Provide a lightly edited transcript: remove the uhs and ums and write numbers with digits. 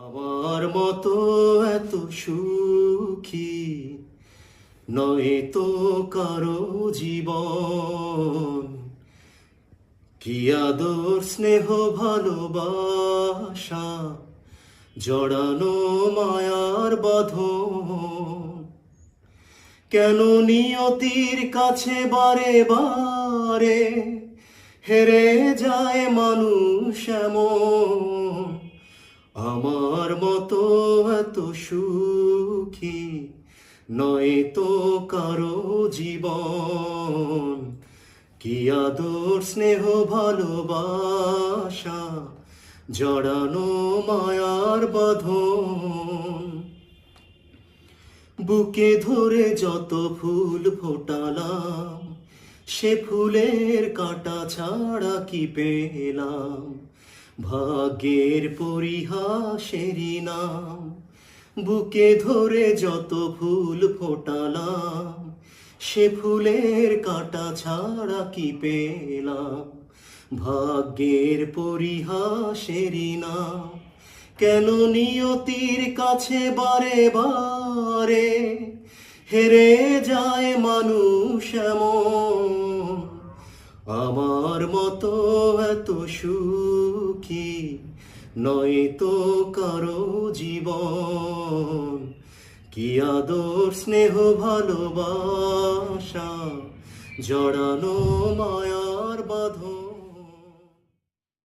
আমার মতো এত সুখী নয় তো কারো জীবন, কি আদর স্নেহ ভালোবাসা জড়ানো মায়ার বাঁধন। কেন নিয়তির কাছে বারে বারে হেরে যায় মানুষ এমন। আমার মতো এত সুখী নয় তো কারো জীবন, কি আদর স্নেহ ভালোবাসা জড়ানো মায়ার বাঁধন। বুকে ধরে যত ফুল ফোটালাম, সে ফুলের কাঁটা ছাড়া কি পেলাম, ভাগ্যের পরিহাসেরই নাম। বুকে ধরে যত ফুল ফোটালাম, সে ফুলের কাঁটা ছাড়া কি পেলাম, ভাগ্যের পরিহাসেরই নাম। কেন নিয়তির কাছে বারে বারে হেরে যায় মানুষ এমন। আমার মতো এত সুখী নয় তো কারো জীবন, কি আদর স্নেহ ভালোবাসা জড়ানো মায়ার বাঁধন।